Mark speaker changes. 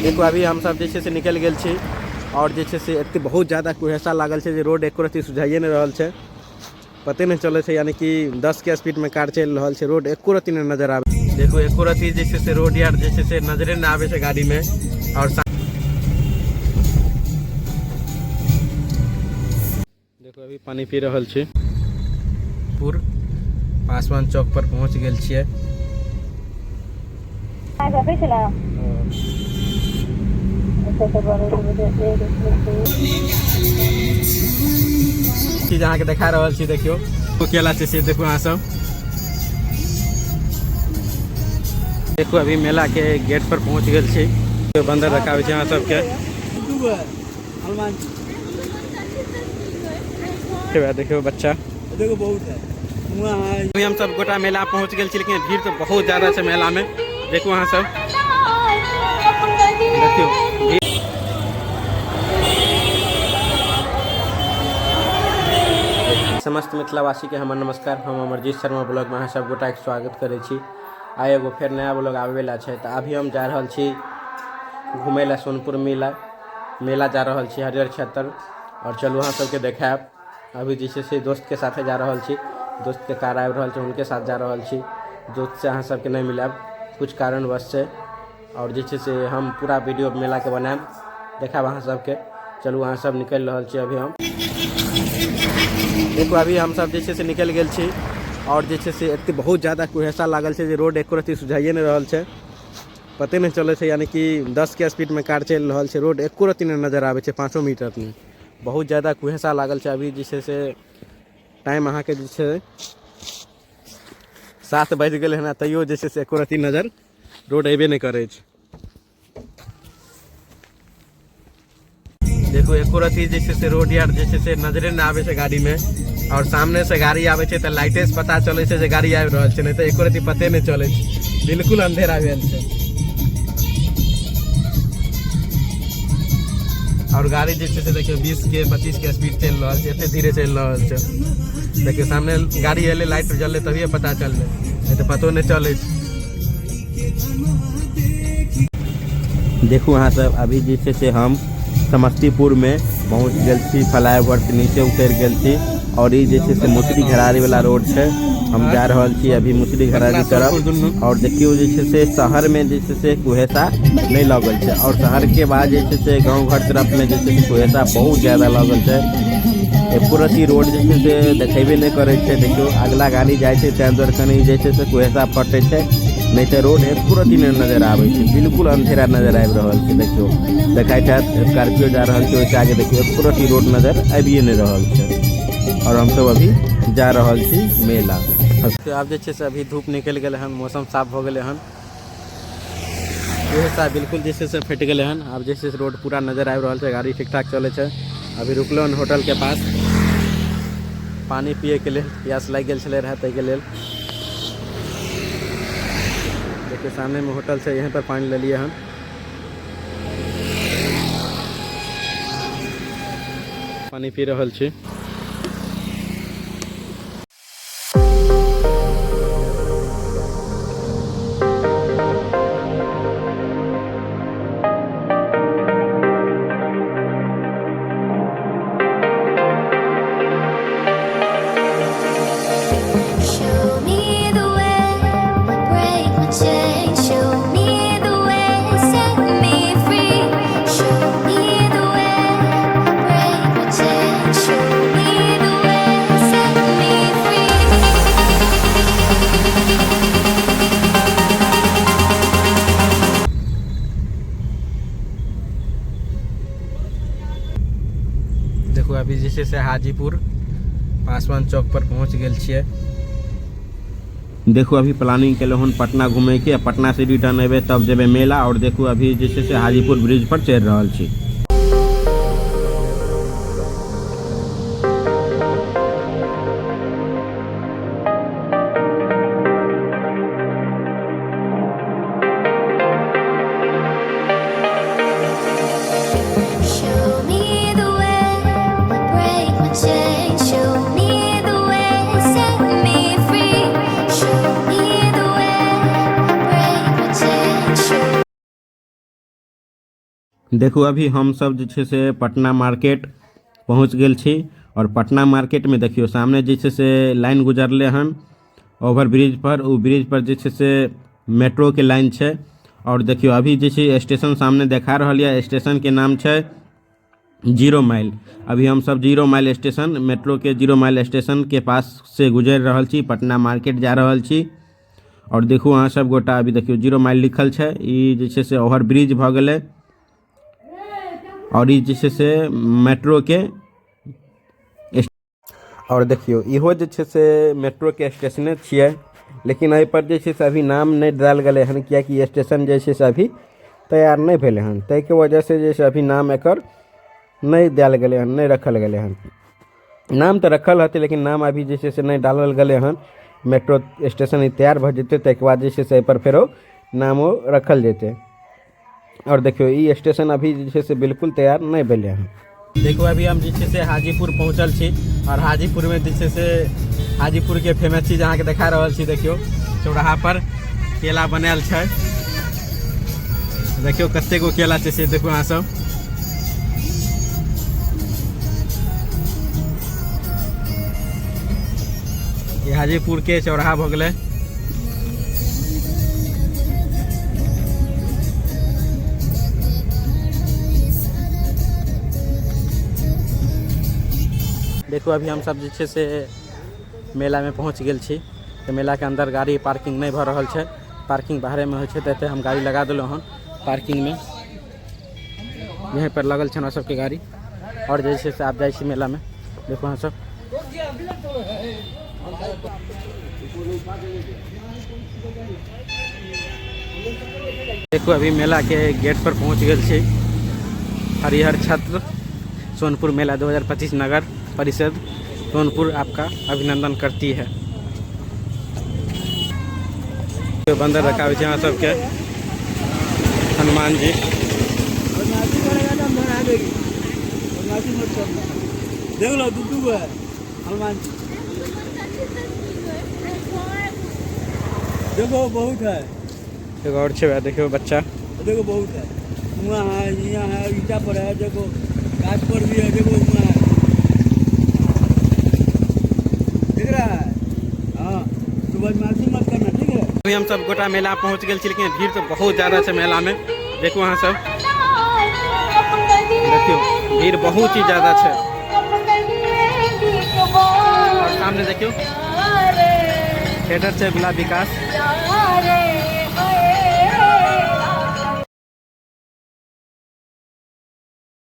Speaker 1: देखो अभी हम सब जैसे से निकल गेल छी और जैसे से एते बहुत ज़्यादा कुहेसा लागल छै जे रोड एको रत्ती सुझाइए नहीं रहल छै, पते नहीं चले छै, यानी कि 10 के स्पीड में कार चल रहा है, रोड एको रत्ती नहीं नजर आवे। देखो एको रत्ती जैसे से रोड यार जैसे से नजरे नहीं आवे छै गाड़ी में। और देखो अभी पानी पी रहल छी, पूर पासवान चौक पर पहुंच गेल छियै। चीज अहाँ के देखा रहल छी, देखियो केला छै से देखो अहाँ सब। देखो अभी मेला के गेट पर पहुंच गेल छी, तो बंदर रखावे छै अहाँ सबके। देखियो बच्चा देखो बहुत है। अभी हम सब गोटा मेला पहुंच गेल छी, लेकिन भीड़ तो बहुत ज्यादा है मेला में। देखो अहाँ सब देखियो समस्त मिथिलावासी के हमर नमस्कार। हम अमरजीत शर्मा ब्लॉग में अहाँ सब गोटा के स्वागत करे छी। आइ एगो फिर नया ब्लॉग आवेला छै, तो अभी हम जा रहल छी घूमे ला सोनपुर मेला जा रहल छी हरिहर क्षेत्र। और चलू अहाँ सबके देखाब। अभी जैसे से दोस्त के साथे जा रहल छी, दोस्त के कार आबि रहल छै, उनके साथ जा रहल छी। दोस्त से अहाँ सबके नहीं मिलब कुछ कारणवश से, और जैसे से हम पूरा वीडियो मेला के बनाएब देखाब अहाँ सबके। चलू अहाँ सब निकल रहल छी अभी हम। देखो अभी हम सब जैसे से निकल गेल छी और जैसे से एते बहुत ज़्यादा कुहेसा लागल छै जे रोड एको रत्ती सुझाइए नहीं रहल छै, पते नहीं चले छै, यानी कि 10 के स्पीड में कार चल रहा है, रोड एको रत्ती नहीं नजर आवे छै 500 मीटर में। बहुत ज़्यादा कुहेसा लागल छै। अभी जैसे से टाइम अहाँ के 7 बज गए हैं, तैयो जैसे से एको रत्ती नजर रोड अबे नहीं करे छै। देखो एको रत्ती जैसे से रोड यार जैसे से नजरे नहीं आवे छै गाड़ी में। और सामने से गाड़ी आवे छै तो लाइटे से पता चले छै जे गाड़ी आबि रहल छै, नहीं तो एको रत्ती पते नहीं चले छै, बिल्कुल अंधेरा भेल छै। और गाड़ी जैसे से देखियो 20 के 25 के स्पीड चल रहा है, एते धीरे चल रहा है। देखियो सामने गाड़ी एले लाइट जलले तभी पता चलले, नहीं तो पतो नहीं चले। देखो अहाँ सब अभी जैसे से हम समस्तीपुर में पहुँच गए छी, फ्लाईओवर से नीचे उतर गए छी। और ये जैसे से मुसरी घरारी वाला रोड है, हम जा रहल छी अभी मुसरी घरारी तरफ। और देखियो जैसे से शहर में जैसे से कुहेसा नहीं लगल है, और शहर के बाद जैसे से गांव घर तरफ में जैसे से कुहेसा बहुत ज़्यादा लगल है। एको रत्ती रोड जैसे से देखेबे नहीं करे छै। देखियो अगला गाड़ी जाए छै तैं दुआरे कनी जैसे से कुहेसा फटे छै, नहीं तो रोड एको रत्ती नहीं नजर आवे छै, बिल्कुल अंधेरा नजर आबि रहल छै। देखियो देखाई छै स्कॉर्पियो जा रहल छै, ओइसे आगे देखियो एको रत्ती रोड नजर आबिए नहीं रहल छै। और हम सब अभी जा रहल छी मेला। तो आप जैसे से अभी धूप निकल गए हन, मौसम साफ हो गए हन, कुहेसा बिल्कुल जैसे से फट गए हन। अब जैसे से रोड पूरा नजर आबि रहल छै, गाड़ी ठीक ठाक चले छै। अभी रुकलो हन होटल के पास पानी पिए के लिए, प्यास लग गए छले रहे तै के लेल। देखिए सामने में होटल से, यहीं पर पानी ले लिए हन। पानी पी रहल छी। देखो अभी जैसे से हाजीपुर पासवान चौक पर पहुंच गए छिए। देखो अभी प्लानिंग के हन पटना घूमे के, पटना से रिटर्न अबे तब जेबे मेला। और देखो अभी जैसे से हाजीपुर ब्रिज पर चढ़ रहल छी। देखो अभी हम सब जे छै से पटना मार्केट पहुँच गेल छी और पटना मार्केट में देखियो सामने जे छै से लाइन गुजरले हन ओवर ब्रिज पर। उ ब्रिज पर जे छै से मेट्रो के लाइन छै और देखियो अभी जे छै स्टेशन सामने देखा रहल है। स्टेशन के नाम छै 0 माइल। अभी हम सब 0 माइल स्टेशन मेट्रो के 0 माइल स्टेशन के पास से गुजर रहल छी, पटना मार्केट जा रहल छी। और देखू अहाँ सब गोटा अभी देखियो 0 माइल लिखल छै, ई जे छै से ओवर ब्रिज भ गेलै और ई जे छै से मेट्रो के और देखियो इहो जे छै से मेट्रो के स्टेशने छियै, लेकिन एहि पर जे छै से अभी नाम नहीं डाल गए हन, कियाकि स्टेशन जे छै से अभी तैयार नहीं भेले हन। तै के वजह से जे छै अभी नाम एकर नहीं डाल गए हन, नहीं रखल गए हन। नाम तो रखल हते लेकिन नाम अभी जे छै से नहीं डालल गए हन। मेट्रो स्टेशन तैयार भ जेते तै के बाद जे छै से एहि पर फेरो नामो रखल जेते। और देखियो ई स्टेशन अभी जे छै से बिल्कुल तैयार नहीं भेले हन। देखो अभी हम जे छै से हाजीपुर पहुँचल छी और हाजीपुर में जे छै से हाजीपुर के फेमस चीज अहाँ के देखा रहल छी। देखियो चौराहा पर केला बनायल छै, देखियो कते गो केला छै से देखो अहाँ सब। ये हाजीपुर के चौराहा भ गेलै। देखो अभी हम सब जे छै से मेला में पहुँच गेल छी। तो मेला के अंदर गाड़ी पार्किंग नहीं भ रहल छै, पार्किंग बाहर में हो छै। तो हम गाड़ी लगा दिलों हन पार्किंग में, यहीं पर लगल छै हमरा सबके गाड़ी। और जे छै से आप जाइ छी मेला में, देखो अहाँ सब। देखो अभी मेला के गेट पर पहुँच गए छी। हरिहर छत्र सोनपुर मेला 2025 नगर परिषद सोनपुर आपका अभिनंदन करती है। तो बंदर रखा हुआ है सबके हनुमान जी। देख लो दूधू है हनुमान जी, देखो बहुत है। देखो और छे देखो बच्चा, देखो बहुत है। वहाँ है, यहाँ है, ईटा पर है, देखो गाछ पर भी है, देखो वहाँ है, दिख रहा है। हाँ सुबह मत करना, ठीक है। अभी हम सब गोटा मेला पहुँच गए, लेकिन भीड़ तो बहुत ज़्यादा है मेला में। देखो वहाँ सब, देखियो भीड़ बहुत ही ज़्यादा है। और सामने देखियो थिएटर से गुलाब विकास।